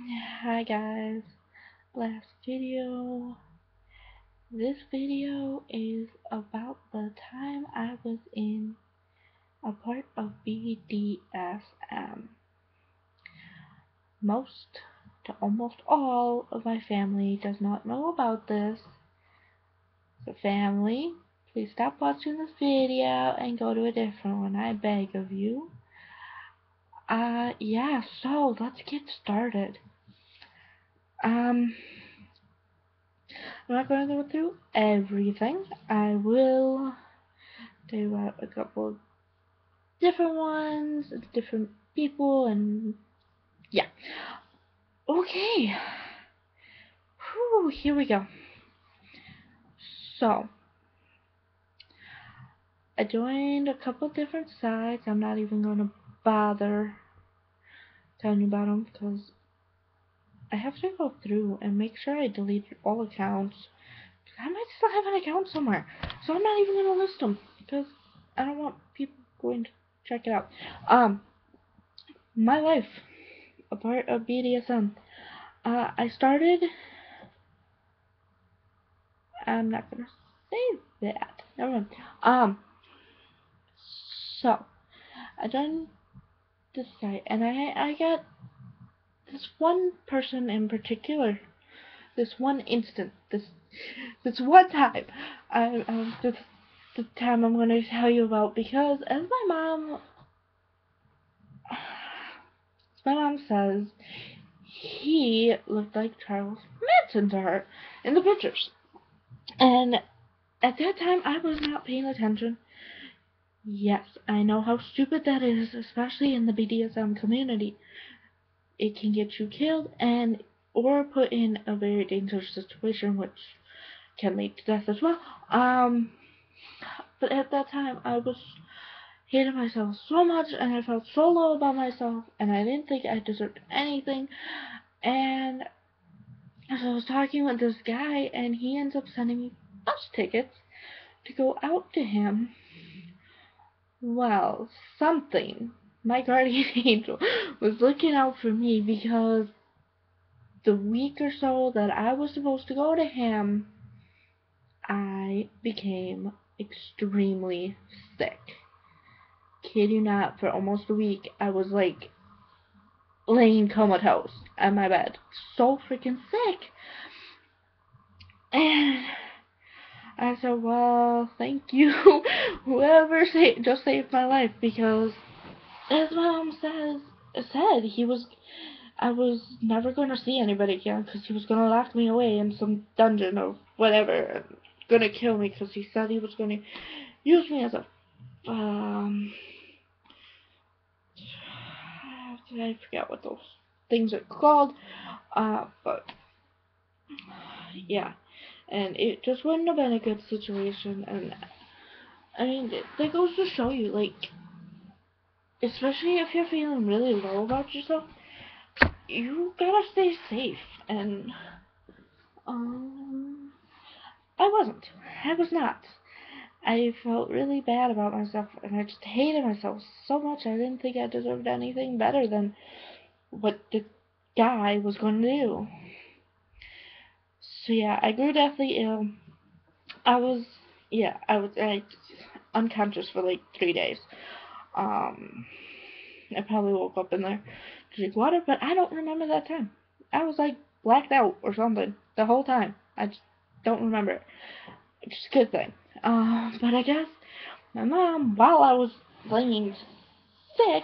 Hi guys, last video. This video is about the time I was in a part of BDSM. Most to almost all of my family does not know about this. So family, please stop watching this video and go to a different one, I beg of you. Yeah, so let's get started. I'm not going to go through everything. I will do a couple of different ones, different people, and yeah. Okay. Whew, here we go. So, I joined a couple different sites. I'm not even going to bother telling you about them because I have to go through and make sure I delete all accounts. I might still have an account somewhere, so I'm not even going to list them because I don't want people going to check it out. My life, a part of BDSM. I started. I'm not gonna say that. Never mind. So I joined this site, and I got this one person in particular. This one instant. This one time. This the time I'm gonna tell you about because as my mom says, he looked like Charles Manson to her in the pictures. And at that time, I was not paying attention. Yes, I know how stupid that is, especially in the BDSM community. It can get you killed and or put in a very dangerous situation, which can lead to death as well. But at that time, I was hating myself so much, and I felt so low about myself, and I didn't think I deserved anything. And so I was talking with this guy, and he ends up sending me bus tickets to go out to him. Well, something. My guardian angel was looking out for me because the week or so that I was supposed to go to him, I became extremely sick. Kid you not, for almost a week, I was like laying comatose on my bed. So freaking sick. And I said, well, thank you, whoever just saved my life, because as my mom said I was never going to see anybody again because he was going to lock me away in some dungeon or whatever, and going to kill me because he said he was going to use me as a I forget what those things are called, but yeah, and it just wouldn't have been a good situation. And I mean, that goes to show you, like, especially if you're feeling really low about yourself, you gotta stay safe. And um, I wasn't. I was not. I felt really bad about myself, and I just hated myself so much. I didn't think I deserved anything better than what the guy was going to do. So yeah, I grew deathly ill. I was, I unconscious for like 3 days. I probably woke up in there to drink water, but I don't remember that time. I was like blacked out or something the whole time. I just don't remember it. Which is a good thing. But I guess my mom, while I was laying sick,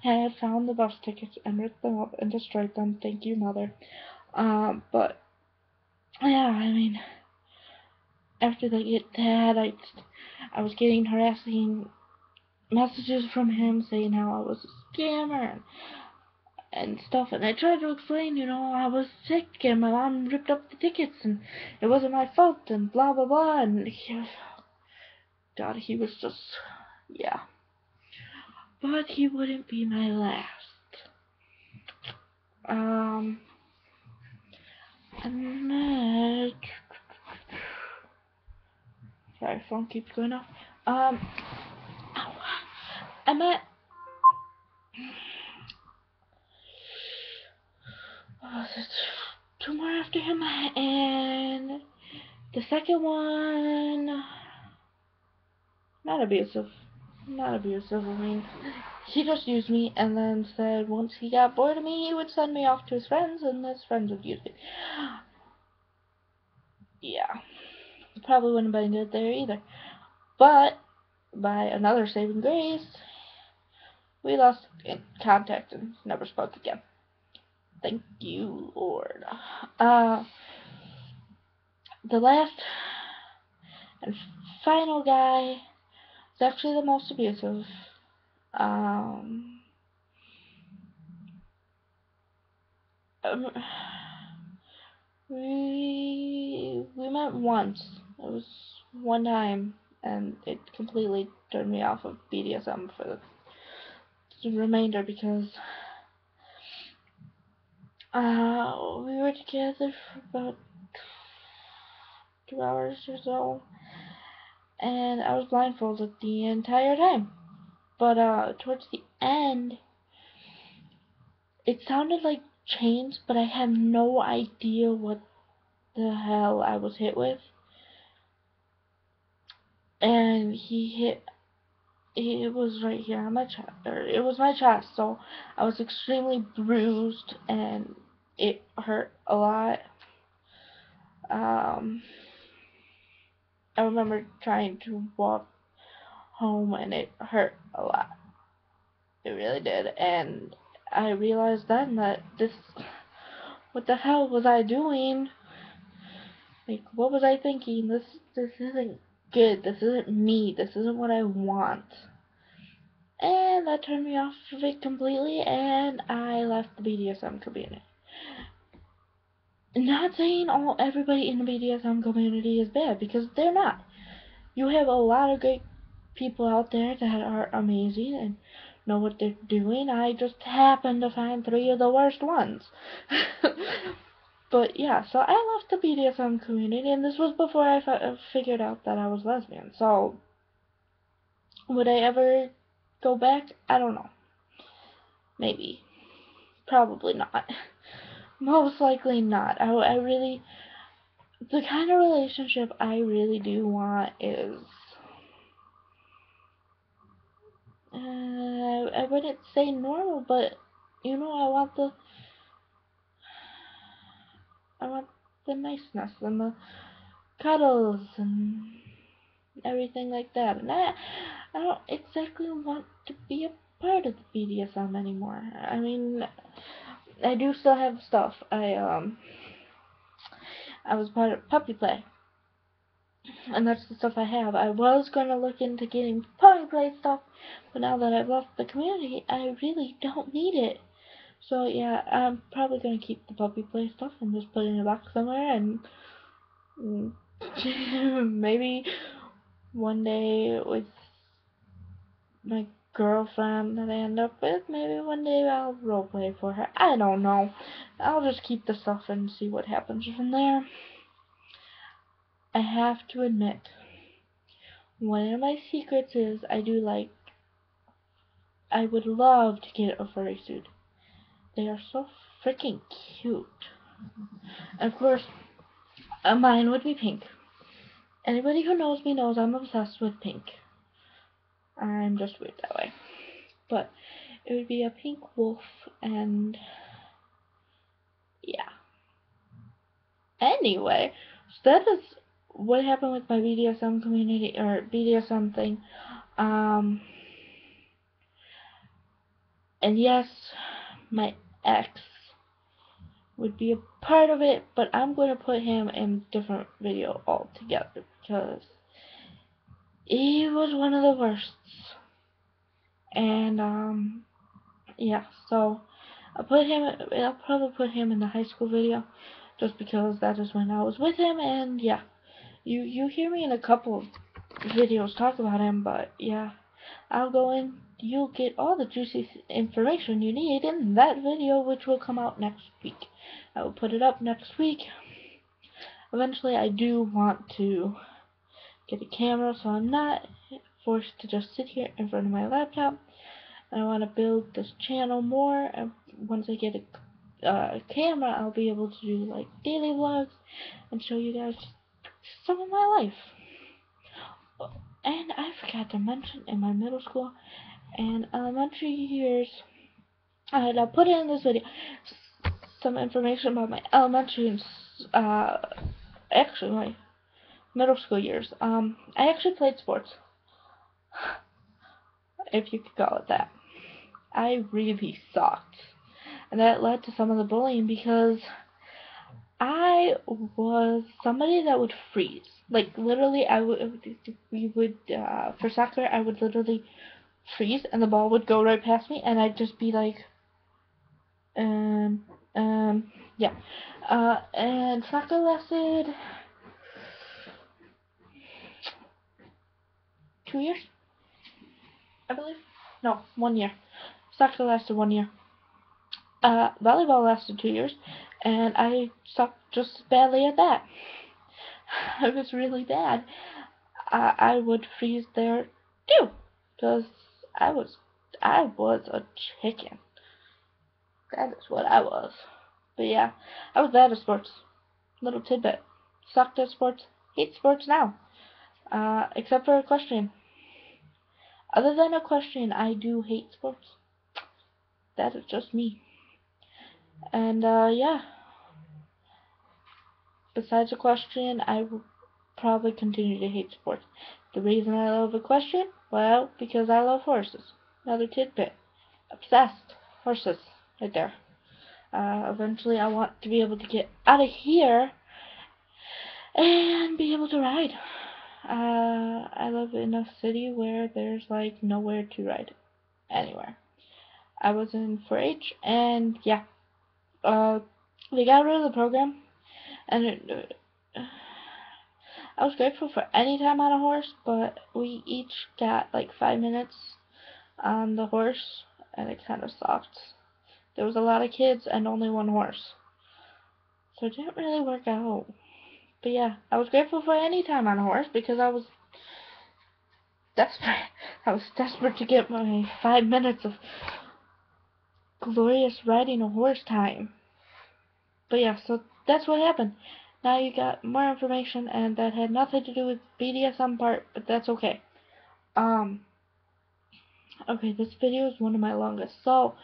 had found the bus tickets and ripped them up and destroyed them. Thank you, mother. But yeah, I mean, after they get that, I was getting harassing messages from him saying how I was a scammer and stuff, and I tried to explain, I was sick and my mom ripped up the tickets and it wasn't my fault and blah blah blah, and God, he was just, yeah. But he wouldn't be my last. And sorry, phone keeps going off. I met two more after him, and the second one, not abusive. Not abusive, I mean, he just used me and then said once he got bored of me, he would send me off to his friends and his friends would use me. Yeah, probably wouldn't have been good there either. But, by another saving grace, we lost contact and never spoke again. Thank you, Lord. The last and final guy is actually the most abusive. Um, um, we met once. It was one time, and it completely turned me off of BDSM for the remainder because we were together for about 2 hours or so, and I was blindfolded the entire time. But towards the end, it sounded like chains, but I had no idea what the hell I was hit with. And it was right here on my chest, or it was my chest, so I was extremely bruised, and it hurt a lot. I remember trying to walk home, and it hurt a lot. It really did, and I realized then that what the hell was I doing? Like, what was I thinking? This isn't good. This isn't me. This isn't what I want. And that turned me off of it completely, and I left the BDSM community. Not saying everybody in the BDSM community is bad, because they're not. You have a lot of great people out there that are amazing and know what they're doing. I just happened to find 3 of the worst ones. But yeah, so I left the BDSM community, and this was before I figured out that I was lesbian. So, would I ever go back? I don't know. Maybe. Probably not. Most likely not. I really, the kind of relationship I really do want is, I wouldn't say normal, but, you know, I want the niceness and the cuddles and everything like that. And I don't exactly want to be a part of the BDSM anymore. I mean, I do still have stuff. I was part of puppy play, and that's the stuff I have. I was gonna look into getting puppy play stuff, but now that I've left the community, I really don't need it. So yeah, I'm probably gonna keep the puppy play stuff and just put it in a box somewhere, and maybe one day with my girlfriend that I end up with, maybe one day I'll roleplay for her. I don't know. I'll just keep the stuff and see what happens from there. I have to admit, one of my secrets is I would love to get a furry suit. They are so freaking cute. And of course, mine would be pink. Anybody who knows me knows I'm obsessed with pink. I'm just weird that way. But it would be a pink wolf, and yeah. Anyway, so that is what happened with my BDSM community, or BDSM thing. And yes, my ex would be a part of it, but I'm going to put him in a different video altogether, because he was one of the worst. And yeah, so I'll probably put him in the high school video, just because that is when I was with him. And yeah, you hear me in a couple of videos talk about him, but yeah, I'll go in. You'll get all the juicy information you need in that video, which will come out next week. I will put it up next week. Eventually, I do want to get a camera, so I'm not forced to just sit here in front of my laptop. I want to build this channel more once I get camera, I'll be able to do like daily vlogs and show you guys some of my life. And I forgot to mention, in my middle school and elementary years, and I'll put it in this video, some information about my elementary and actually my middle school years. I actually played sports, if you could call it that. I really sucked, and that led to some of the bullying because I was somebody that would freeze. Like literally, for soccer, I would literally freeze, and the ball would go right past me, and I'd just be like, um, yeah. And soccer lasted 2 years, I believe. No, 1 year. Soccer lasted 1 year. Volleyball lasted 2 years, and I sucked just badly at that. I was really bad. I would freeze there too, because I was a chicken. That is what I was. But yeah, I was bad at sports. Little tidbit. Sucked at sports. Hate sports now. Except for equestrian. Other than equestrian, I do hate sports. That is just me. And yeah. Besides equestrian, I will probably continue to hate sports. The reason I love equestrian? Well, because I love horses. Another tidbit. Obsessed. Horses. Right there. Eventually I want to be able to get out of here and be able to ride. I live in a city where there's like nowhere to ride anywhere. I was in 4-H, and yeah, they got rid of the program, and I was grateful for any time on a horse, but we each got like 5 minutes on the horse, and it kind of sucked. There was a lot of kids and only one horse, so it didn't really work out. But yeah, I was grateful for any time on a horse because I was desperate. I was desperate to get my 5 minutes of glorious riding a horse time. But yeah, so that's what happened. Now you got more information, and that had nothing to do with BDSM part, but that's okay. Okay, this video is one of my longest, so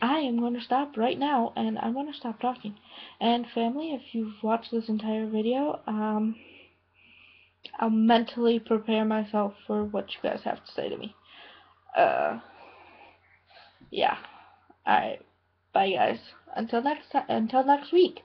I am going to stop right now, and I'm going to stop talking. And family, if you've watched this entire video, I'll mentally prepare myself for what you guys have to say to me. Yeah. Alright. Bye guys. Until next week.